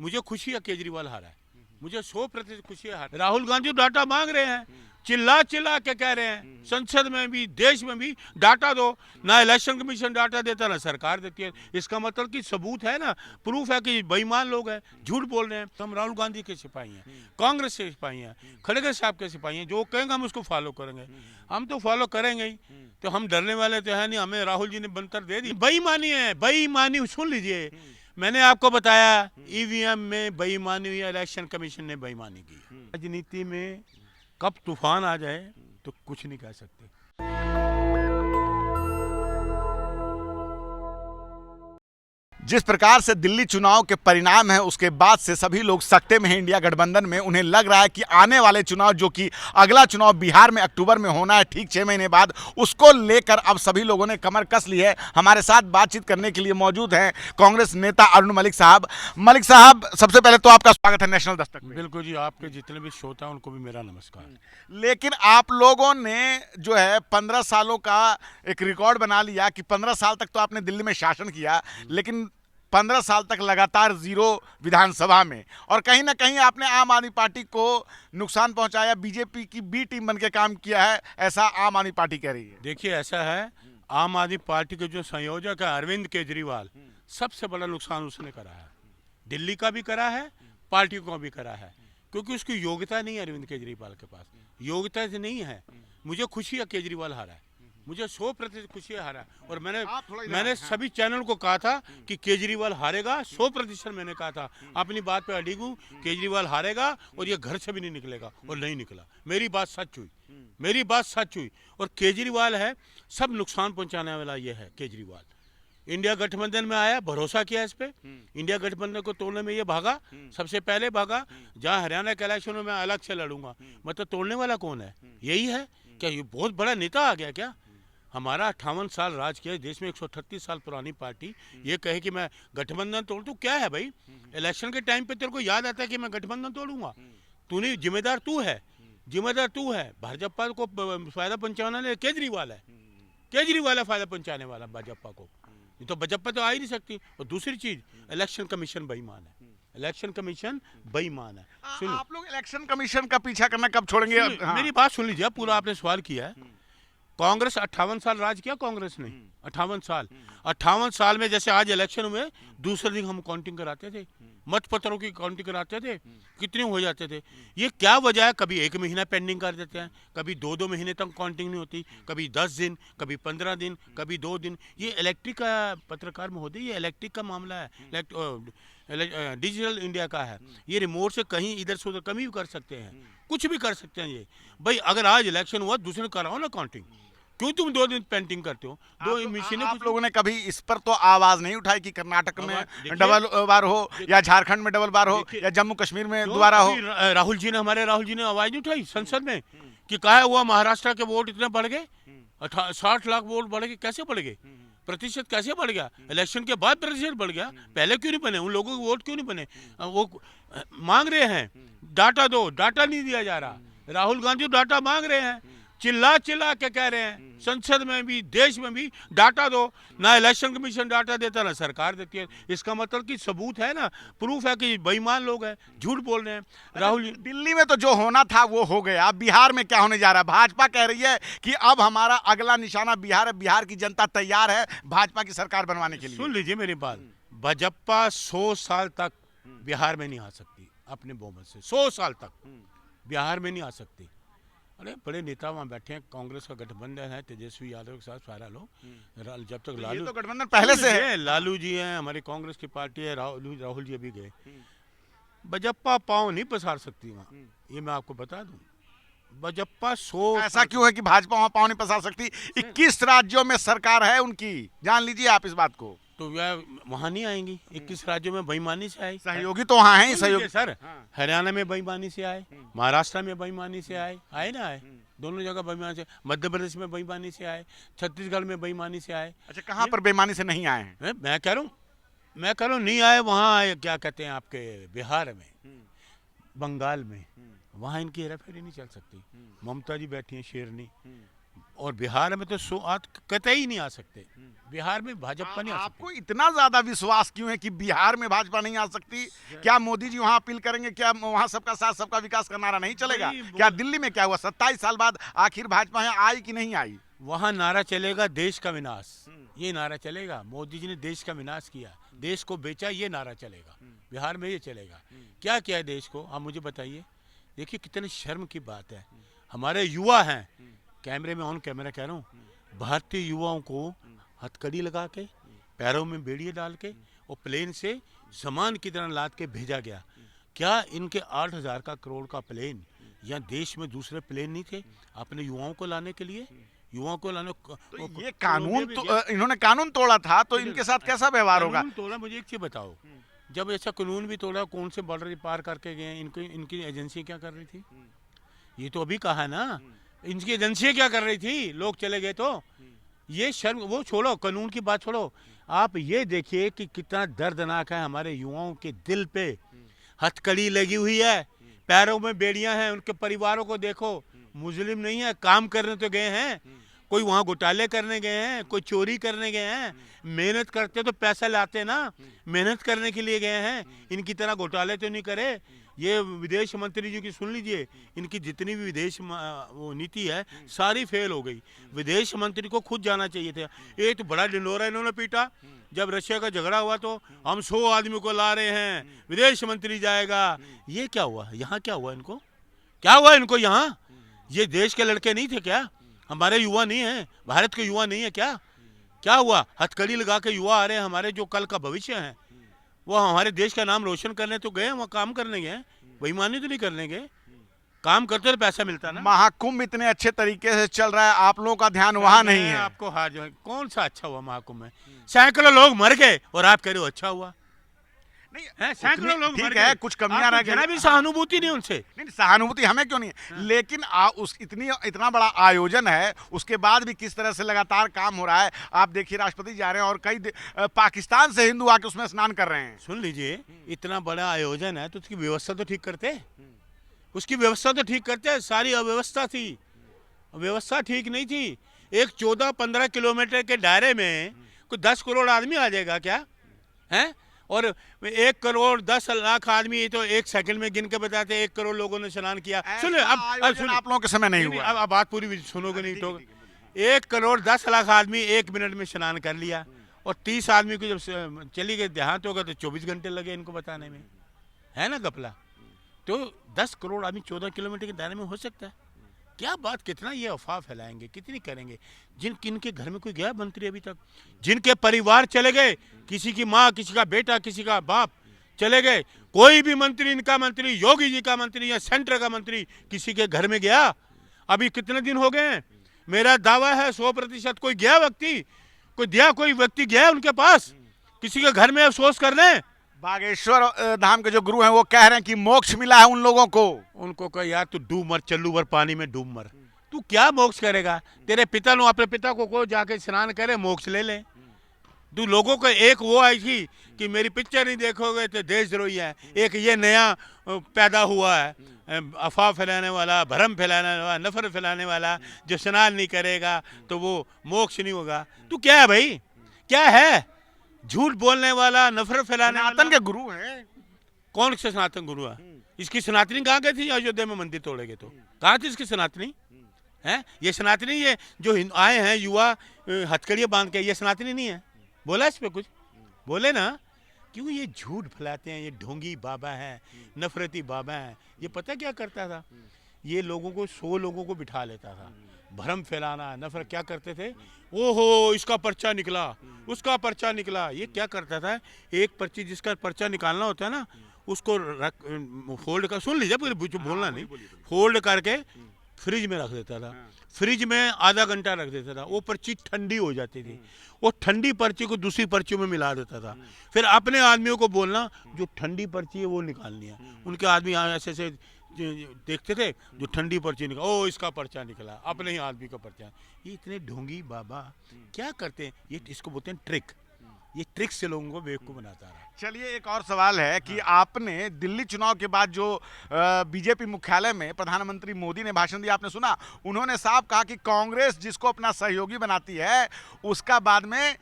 मुझे खुशी है केजरीवाल हारा है, मुझे 100% खुशी है। राहुल गांधी डाटा मांग रहे हैं, चिल्ला चिल्ला के कह रहे हैं, संसद में भी देश में भी डाटा दो। ना इलेक्शन कमीशन डाटा देता, ना सरकार देती है। इसका मतलब कि सबूत है ना, प्रूफ है कि बेईमान लोग हैं, झूठ बोल रहे हैं। तो हम राहुल गांधी के सिपाही हैं, कांग्रेस के सिपाही हैं, खड़गे साहब के सिपाही हैं। जो कहेंगे हम उसको फॉलो करेंगे, हम तो फॉलो करेंगे ही। तो हम डरने वाले तो है नहीं, हमें राहुल जी ने बनकर दे दी। बेईमानी है, बेईमानी। सुन लीजिए, मैंने आपको बताया ईवीएम में बेईमानी हुई, इलेक्शन कमीशन ने बेईमानी की। राजनीति में कब तूफान आ जाए तो कुछ नहीं कह सकते। जिस प्रकार से दिल्ली चुनाव के परिणाम है, उसके बाद से सभी लोग सकते में हैं इंडिया गठबंधन में। उन्हें लग रहा है कि आने वाले चुनाव, जो कि अगला चुनाव बिहार में अक्टूबर में होना है, ठीक 6 महीने बाद, उसको लेकर अब सभी लोगों ने कमर कस ली है। हमारे साथ बातचीत करने के लिए मौजूद हैं कांग्रेस नेता अरुण मलिक साहब। मलिक साहब, सबसे पहले तो आपका स्वागत है नेशनल दस्तक में। बिल्कुल जी, आपके जितने भी श्रोता हैं उनको भी मेरा नमस्कार। लेकिन आप लोगों ने जो है 15 सालों का एक रिकॉर्ड बना लिया कि 15 साल तक तो आपने दिल्ली में शासन किया, लेकिन 15 साल तक लगातार जीरो विधानसभा में, और कहीं ना कहीं आपने आम आदमी पार्टी को नुकसान पहुंचाया, बीजेपी की बी टीम बन के काम किया है, ऐसा आम आदमी पार्टी कह रही है। देखिए, ऐसा है, आम आदमी पार्टी के जो संयोजक है अरविंद केजरीवाल, सबसे बड़ा नुकसान उसने करा है। दिल्ली का भी करा है, पार्टी को भी करा है, क्योंकि उसकी योग्यता नहीं है। अरविंद केजरीवाल के पास योग्यता से नहीं है। मुझे खुशी है केजरीवाल हारा है, मुझे 100% खुशी है हारा। और मैंने सभी चैनल को कहा था कि केजरीवाल हारेगा, 100% मैंने कहा था। अपनी बात पे अडिग हूँ, केजरीवाल हारेगा और ये घर से भी नहीं निकलेगा, और नहीं निकला। मेरी बात सच हुई, मेरी बात सच हुई। और केजरीवाल है, सब नुकसान पहुंचाने वाला ये है केजरीवाल। इंडिया गठबंधन में आया, भरोसा किया इस पे, इंडिया गठबंधन को तोड़ने में ये भागा, सबसे पहले भागा। जहां हरियाणा के इलेक्शन में मैं अलग से लड़ूंगा, मतलब तोड़ने वाला कौन है? यही है क्या? ये बहुत बड़ा नेता आ गया क्या? हमारा 58 साल राज किया देश में, 138 साल पुरानी पार्टी ये कहे कि मैं गठबंधन तोड़ दूं, क्या है भाई? इलेक्शन के टाइम पे तेरे को याद आता है कि मैं गठबंधन तोड़ूंगा? तू नहीं, जिम्मेदार तू है, जिम्मेदार तू है। भाजपा को फायदा पहुंचाने वाला केजरीवाल है, केजरीवाल है फायदा पहुंचाने वाला भाजपा को। ये तो भाजपा तो आ ही नहीं सकती। और दूसरी चीज, इलेक्शन कमीशन बेईमान है, इलेक्शन कमीशन बेईमान है। आप लोग इलेक्शन कमीशन का पीछा करना कब छोड़ेंगे? हाँ। मेरी बात सुन लीजिए, पूरा आपने सवाल किया है। कांग्रेस 58 साल राज किया, कांग्रेस ने 58 साल में, जैसे आज इलेक्शन हुए, दूसरे दिन हम काउंटिंग कराते थे, मत पत्रों की काउंटिंग कराते थे, कितने हो जाते थे। ये क्या वजह है? कभी 1 महीना पेंडिंग कर देते हैं, कभी 2-2 महीने तक काउंटिंग नहीं होती, कभी 10 दिन, कभी 15 दिन, कभी 2 दिन। ये इलेक्ट्रिक का, पत्रकार महोदय, ये इलेक्ट्रिक का मामला है, डिजिटल इंडिया का है। ये रिमोट से कहीं इधर से उधर कमी भी कर सकते हैं, कुछ भी कर सकते हैं। ये भाई, अगर आज इलेक्शन हुआ, दूसरे कराओ ना काउंटिंग, क्यों तुम 2 दिन पेंटिंग करते हो? 2 मशीनें। आप लोगों ने कभी इस पर तो आवाज नहीं उठाई कि कर्नाटक में डबल बार हो, या झारखंड में डबल बार हो, या जम्मू कश्मीर में दोबारा हो? हमारे राहुल जी ने आवाज नहीं उठाई संसद में कि कहा हुआ महाराष्ट्र के वोट इतने बढ़ गए, 60 लाख वोट बढ़ गए। कैसे बढ़ गए? प्रतिशत कैसे बढ़ गया? इलेक्शन के बाद प्रतिशत बढ़ गया, पहले क्यों नहीं बने? उन लोगों के वोट क्यों नहीं बने? वो मांग रहे हैं डाटा दो, डाटा नहीं दिया जा रहा। राहुल गांधी डाटा मांग रहे हैं, चिल्ला चिल्ला के कह रहे हैं, संसद में भी देश में भी डाटा दो। ना इलेक्शन कमीशन डाटा देता, ना सरकार देती है। इसका मतलब कि सबूत है ना, प्रूफ है कि बेईमान लोग हैं, झूठ बोल रहे हैं। राहुल, दिल्ली में तो जो होना था वो हो गया, अब बिहार में क्या होने जा रहा है? भाजपा कह रही है कि अब हमारा अगला निशाना बिहार है, बिहार की जनता तैयार है भाजपा की सरकार बनवाने के लिए। सुन लीजिए मेरी बात, भाजपा 100 साल तक बिहार में नहीं आ सकती अपने बहुमत से, 100 साल तक बिहार में नहीं आ सकती। अरे बड़े नेता वहाँ बैठे हैं, कांग्रेस का गठबंधन है, तेजस्वी यादव के साथ सारा लोग। जब तक लालू, तो गठबंधन पहले से है, लालू जी हैं, हमारी कांग्रेस की पार्टी है, राहुल जी अभी गए। भाजपा पाँव नहीं पसार सकती वहाँ, ये मैं आपको बता दूं। भाजपा 100, ऐसा क्यों है कि भाजपा वहां पाँव नहीं पसार सकती? 21 राज्यों में सरकार है उनकी, जान लीजिए आप इस बात को। तो वह वहाँ नहीं आएंगी। 21 राज्यों में बेईमानी से आए, सहयोगी तो वहाँ हैं, सहयोगी सर। हरियाणा में बेईमानी से आए, महाराष्ट्र में बेईमानी से आए, आए ना आए, दोनों जगह बेईमानी से। मध्य प्रदेश में बेईमानी से आए, छत्तीसगढ़ में बेईमानी से आए। अच्छा, कहाँ पर बेईमानी से नहीं आए हैं? मैं कह रहा हूँ नहीं आए, वहाँ आए, क्या कहते हैं आपके बिहार में, बंगाल में, वहाँ इनकी हेराफेरी नहीं चल सकती। ममता जी बैठी हैं शेरनी, और बिहार में तो कतई ही नहीं आ सकते। बिहार में भाजपा नहीं आ सकती। आपको इतना ज्यादा विश्वास क्यों है कि बिहार में भाजपा नहीं आ सकती? क्या मोदी जी वहां अपील करेंगे? क्या वहां सबका साथ सबका विकास का नारा नहीं चलेगा? वही क्या दिल्ली में क्या हुआ 27 साल बाद आखिर भाजपा है आई कि नहीं आई? वहां नारा चलेगा देश का विनाश, ये नारा चलेगा। मोदी जी ने देश का विनाश किया, देश को बेचा, ये नारा चलेगा। बिहार में ये चलेगा। क्या किया है देश को, आप मुझे बताइए। देखिए कितनी शर्म की बात है। हमारे युवा हैं, कैमरे में ऑन कैमरा कह रहा हूँ, भारतीय युवाओं को हथकड़ी लगा के, पैरों में बेड़ियाँ डाल के और प्लेन से सामान की तरह लाद के भेजा गया। क्या इनके 8,000 का करोड़ का प्लेन या देश में दूसरे प्लेन नहीं थे अपने युवाओं को लाने के लिए? युवाओं को लाने तो ये कानून तो इन्होंने कानून तोड़ा था, तो इनके साथ कैसा व्यवहार होगा? कानून तोड़ा, मुझे एक चीज बताओ, जब ऐसा कानून भी तोड़ा, कौन से बॉर्डर पार करके गए? इनकी एजेंसी क्या कर रही थी? ये तो अभी कहा ना, इनकी एजेंसी क्या कर रही थी? लोग चले गए तो ये शर्म, वो छोड़ो, कानून की बात छोड़ो। आप ये देखिए कि कितना दर्दनाक है। हमारे युवाओं के दिल पे हथकड़ी लगी हुई है, पैरों में बेड़ियां हैं। उनके परिवारों को देखो, मुस्लिम नहीं है, काम करने तो गए हैं, कोई वहाँ घोटाले करने गए हैं, कोई चोरी करने गए हैं। मेहनत करते तो पैसा लाते ना, मेहनत करने के लिए गए हैं। इनकी तरह घोटाले तो नहीं करे। ये विदेश मंत्री जी की सुन लीजिए, इनकी जितनी भी विदेश वो नीति है सारी फेल हो गई। विदेश मंत्री को खुद जाना चाहिए था। ये तो बड़ा ढिंडोरा इन्होंने पीटा। जब रशिया का झगड़ा हुआ तो हम 100 आदमी को ला रहे हैं, विदेश मंत्री जाएगा। ये क्या हुआ यहाँ? क्या हुआ इनको? क्या हुआ इनको यहाँ? ये देश के लड़के नहीं थे क्या? हमारे युवा नहीं है? भारत के युवा नहीं है क्या? क्या हुआ? हथकड़ी लगा के युवा आ रहे हैं, हमारे जो कल का भविष्य है। वो हमारे देश का नाम रोशन करने तो गए, वहाँ काम करने गए, बेईमानी तो नहीं करने गए। काम करते तो पैसा मिलता ना। महाकुंभ इतने अच्छे तरीके से चल रहा है, आप लोगों का ध्यान वहां नहीं है। आपको हार जो है, कौन सा अच्छा हुआ महाकुंभ में? सैकड़ों लोग मर गए और आप कह रहे हो अच्छा हुआ? नहीं है, सैकड़ों लोग ठीक मर है, गए, कुछ कमियां रह जरा गई। भी सहानुभूति नहीं उनसे। नहीं, सहानुभूति हमें क्यों नहीं है, लेकिन इतना बड़ा आयोजन है, उसके बाद भी किस तरह से लगातार काम हो रहा है। आप देखिए राष्ट्रपति जा रहे हैं और कई पाकिस्तान से हिंदू आके उसमें स्नान कर रहे हैं। सुन लीजिए, इतना बड़ा आयोजन है तो उसकी व्यवस्था तो ठीक करते, उसकी व्यवस्था तो ठीक करते। सारी अव्यवस्था थी, व्यवस्था ठीक नहीं थी। एक 14-15 किलोमीटर के दायरे में कोई 10 करोड़ आदमी आ जाएगा क्या है? और 1 करोड़ 10 लाख आदमी तो 1 सेकंड में गिन के बताते 1 करोड़ लोगों ने स्नान किया। सुनिए, अब सुनिए, आप लोगों के समय नहीं हुआ। अब बात पूरी सुनोगे नहीं तो। 1 करोड़ 10 लाख आदमी 1 मिनट में स्नान कर लिया, और 30 आदमी को जब चली गई देहांत होगा तो 24 घंटे लगे इनको बताने में, है ना गपला? तो 10 करोड़ आदमी 14 किलोमीटर के दायरे में हो सकता है? क्या बात, कितना ये अफवाह फैलाएंगे, कितनी करेंगे? जिनके घर में कोई गया मंत्री अभी तक? जिनके परिवार चले गए, किसी की माँ, किसी का बेटा, किसी का बाप चले गए, कोई भी मंत्री, इनका मंत्री, योगी जी का मंत्री या सेंटर का मंत्री किसी के घर में गया? अभी कितने दिन हो गए? मेरा दावा है 100% कोई गया व्यक्ति, कोई व्यक्ति गया उनके पास किसी के घर में अफसोस करने? बागेश्वर धाम के जो गुरु हैं वो कह रहे हैं कि मोक्ष मिला है उन लोगों को। उनको कह यार तू डूब मर, चल्लू भर पानी में डूब मर। तू क्या मोक्ष करेगा? तेरे पिता ने अपने पिता को जाके स्नान करे, मोक्ष ले ले। तू लोगों को एक वो आई थी कि मेरी पिक्चर नहीं देखोगे तो देशद्रोही है। एक ये नया पैदा हुआ है, अफवाह फैलाने वाला, भ्रम फैलाने वाला, नफरत फैलाने वाला, जो स्नान नहीं करेगा तो वो मोक्ष नहीं होगा। तू क्या है भाई? क्या है? झूठ बोलने वाला, नफरत फैलाने वाला। सनातन के गुरु हैं। कौन से सनातन गुरु है? इसकी सनातनी कहाँ गई थी? अयोध्या में मंदिर तोड़े गए तो कहाँ थी इसकी सनातनी? है ये सनातनी? ये जो आए हैं युवा हथकड़ियाँ बांध के, ये सनातनी नहीं है? बोला इस पे कुछ? बोले ना? क्यों ये झूठ फैलाते हैं? ये ढोंगी बाबा है, नफरती बाबा है। ये पता क्या करता था? ये लोगों को 100 लोगों को बिठा लेता था, भ्रम फैलाना, नफरत। क्या करते थे? ओहो इसका पर्चा निकला, उसका पर्चा निकला। ये क्या करता था? एक पर्ची जिसका पर्चा निकालना होता है ना, उसको फोल्ड कर, सुन लीजिए बोलना नहीं, फोल्ड करके फ्रिज में रख देता था। फ्रिज में आधा घंटा रख देता था, वो पर्ची ठंडी हो जाती थी। वो ठंडी पर्ची को दूसरी पर्चियों में मिला देता था। फिर अपने आदमियों को बोलना जो ठंडी पर्ची है वो निकालनी है। उनके आदमी ऐसे ऐसे देखते थे, जो ठंडी पर्ची निकला, ओ इसका पर्चा निकला, अपने ही आदमी का पर्चा। ये इतने ढोंगी बाबा क्या करते हैं? ये इसको बोलते हैं ट्रिक। ये ट्रिक्स से लोगों को बेवकूफ़ बनाता रहा। चलिए, एक और सवाल है कि आपने दिल्ली चुनाव के बाद जो बीजेपी मुख्यालय में प्रधानमंत्री मोदी ने भाषण दिया, आपने सुना? उन्होंने साफ कहा कि कांग्रेस जिसको अपना सहयोगी बनाती है उसका बाद में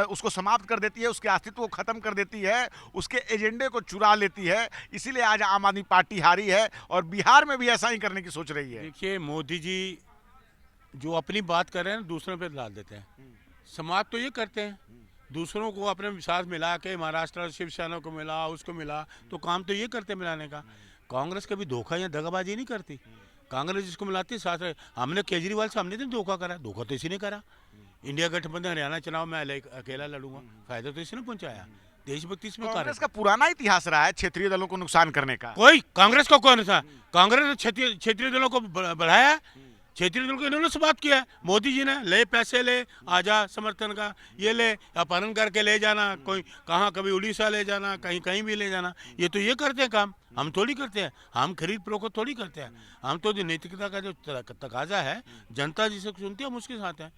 उसको समाप्त कर देती है, उसके अस्तित्व को खत्म कर देती है, उसके एजेंडे को चुरा लेती है। इसीलिए आज आम आदमी पार्टी हारी है और बिहार में भी ऐसा ही करने की सोच रही है। देखिए, मोदी जी जो अपनी बात कर रहे हैं दूसरों पे डाल देते हैं। समाप्त तो ये करते हैं, दूसरों को अपने साथ मिला के, महाराष्ट्र शिवसेना को मिला, उसको मिला, तो काम तो ये करते मिलाने का। कांग्रेस कभी धोखा या दगाबाजी नहीं करती। कांग्रेस जिसको मिलाती साथ है। हमने केजरीवाल से हमने तो धोखा करा, धोखा तो इसी ने करा। इंडिया गठबंधन हरियाणा चुनाव में अकेला लड़ूंगा, फायदा तो इसने पहुंचाया। देशभक्ति इसमें कांग्रेस का पुराना इतिहास रहा है क्षेत्रीय दलों को नुकसान करने का। कोई कांग्रेस को कौन सा? कांग्रेस ने क्षेत्रीय दलों को बढ़ाया, क्षेत्रीय दल को इन्होंने से बात किया है। मोदी जी ने ले पैसे ले, आजा समर्थन का ये ले, अपहरण करके ले जाना, कोई कहाँ कभी उड़ीसा ले जाना, कहीं कहीं भी ले जाना, ये तो ये करते हैं काम। हम थोड़ी करते हैं, हम खरीद फरोख्त थोड़ी करते हैं। हम तो जो नैतिकता का जो तकाजा है, जनता जिसे सुनती है हम उसके साथ हैं।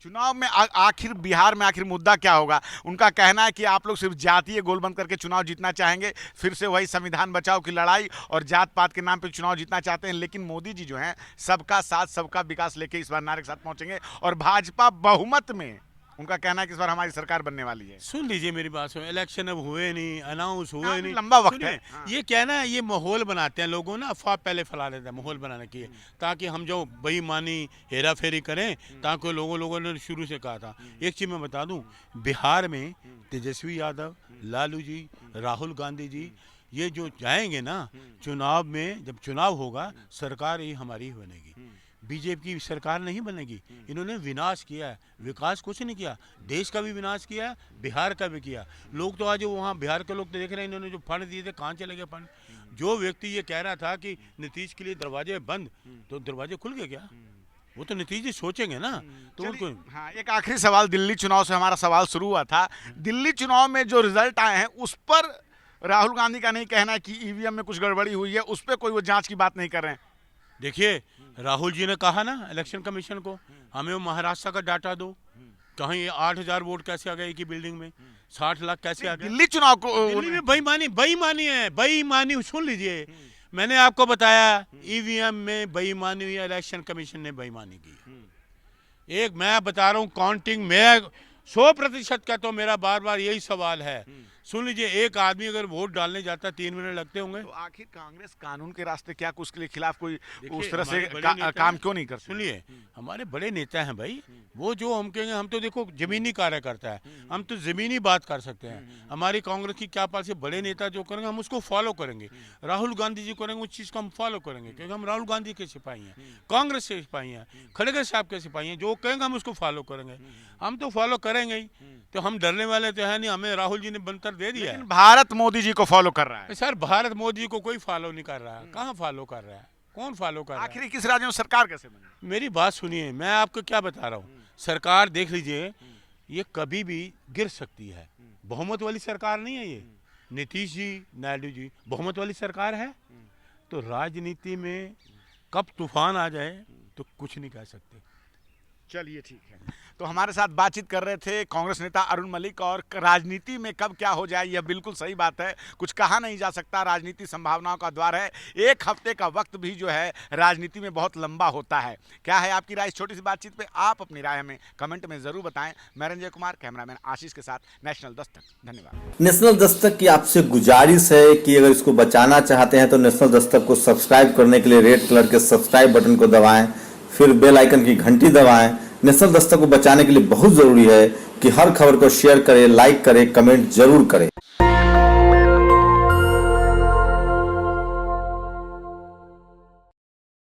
चुनाव में आखिर बिहार में आखिर मुद्दा क्या होगा? उनका कहना है कि आप लोग सिर्फ जातीय गोलबंद करके चुनाव जीतना चाहेंगे, फिर से वही संविधान बचाओ की लड़ाई और जात पात के नाम पे चुनाव जीतना चाहते हैं। लेकिन मोदी जी जो हैं सबका साथ सबका विकास लेके इस बार नारे के साथ पहुंचेंगे और भाजपा बहुमत में, उनका कहना है कि इस बार हमारी सरकार बनने वाली है। सुन लीजिए मेरी बात सुन, इलेक्शन अब हुए नहीं, अनाउंस हुए नहीं, लंबा वक्त है। ये कहना है, ये माहौल बनाते हैं लोगों ना, अफवाह पहले फैला देते हैं माहौल बनाने की, ताकि हम जो बेईमानी हेरा फेरी करें, ताकि लोगों ने शुरू से कहा था। एक चीज़ मैं बता दूं, बिहार में तेजस्वी यादव, लालू जी, राहुल गांधी जी, ये जो जाएंगे ना चुनाव में, जब चुनाव होगा सरकार ही हमारी बनेगी, बीजेपी की सरकार नहीं बनेगी। इन्होंने विनाश किया है, विकास कुछ नहीं किया। देश का भी विनाश किया है, बिहार का भी किया। लोग तो आज वहाँ बिहार के लोग तो देख रहे हैं, इन्होंने जो फंड दिए थे कहाँ चले गए फंड। जो व्यक्ति ये कह रहा था कि नीतीश के लिए दरवाजे बंद, तो दरवाजे खुल गए क्या? वो तो नीतीश जी सोचेंगे ना। तो उनको हाँ, एक आखिरी सवाल, दिल्ली चुनाव से हमारा सवाल शुरू हुआ था। दिल्ली चुनाव में जो रिजल्ट आए हैं उस पर राहुल गांधी का नहीं कहना है कि ईवीएम में कुछ गड़बड़ी हुई है, उस पर कोई वो जांच की बात नहीं कर रहे हैं। देखिए, राहुल जी ने कहा ना इलेक्शन कमीशन को, हमें वो महाराष्ट्र का डाटा दो, कहीं 8,000 वोट कैसे आ गए की बिल्डिंग में, 60 लाख कैसे आ गए। दिल्ली चुनाव को दिल्ली में बेईमानी है, बेईमानी। सुन लीजिए, मैंने आपको बताया ईवीएम में बेईमानी हुई, इलेक्शन कमीशन ने बेईमानी की। एक मैं बता रहा हूँ, काउंटिंग में 100% का तो मेरा बार बार यही सवाल है। सुन लीजिए, एक आदमी अगर वोट डालने जाता है 3 मिनट लगते होंगे। तो आखिर कांग्रेस कानून के रास्ते क्या कुछ के लिए खिलाफ कोई उस तरह से हमारे बड़े काम क्यों नहीं करते? सुनिए, हमारे बड़े नेता हैं भाई, वो जो हम कहेंगे, हम तो देखो जमीनी कार्य करता है, हम तो जमीनी बात कर सकते हैं। हमारी कांग्रेस की क्या पास बड़े नेता जो करेंगे हम उसको फॉलो करेंगे। राहुल गांधी जी करेंगे उस चीज़ को हम फॉलो करेंगे, क्योंकि हम राहुल गांधी के सिपाही हैं, कांग्रेस के सिपाही हैं, खड़गे साहब के सिपाही हैं। जो कहेंगे हम उसको फॉलो करेंगे, हम तो फॉलो करेंगे ही। तो हम डरने वाले तो है नहीं, हमें राहुल जी ने बनकर दे दिया है। भारत मोदी जी को फॉलो कर रहा है। सर, भारत मोदी को कोई फॉलो नहीं कर रहा है। कहाँ फॉलो कर रहा है? कौन फॉलो कर रहा है? आखिर किस राज्य में सरकार कैसे बनी? मेरी बात सुनिए, मैं आपको क्या बता रहा हूँ। सरकार देख लीजिए, ये कभी भी गिर सकती है। बहुमत वाली सरकार नहीं है ये। नीतीश जी, नायडू जी बहुमत वाली सरकार है। तो राजनीति में कब तूफान आ जाए तो कुछ नहीं कह सकते। चलिए, ठीक है। तो हमारे साथ बातचीत कर रहे थे कांग्रेस नेता अरुण मलिक। और राजनीति में कब क्या हो जाए यह बिल्कुल सही बात है, कुछ कहा नहीं जा सकता। राजनीति संभावनाओं का द्वार है। एक हफ्ते का वक्त भी जो है राजनीति में बहुत लंबा होता है। क्या है आपकी राय इस छोटी सी बातचीत पे? आप अपनी राय हमें कमेंट में जरूर बताएं। मैं रंजय कुमार, कैमरामैन आशीष के साथ, नेशनल दस्तक। धन्यवाद। नेशनल दस्तक की आपसे गुजारिश है कि अगर इसको बचाना चाहते हैं तो नेशनल दस्तक को सब्सक्राइब करने के लिए रेड कलर के सब्सक्राइब बटन को दबाएं, फिर बेल आइकन की घंटी दबाएं। नेशनल दस्तक को बचाने के लिए बहुत जरूरी है कि हर खबर को शेयर करें, लाइक करें, कमेंट जरूर करें।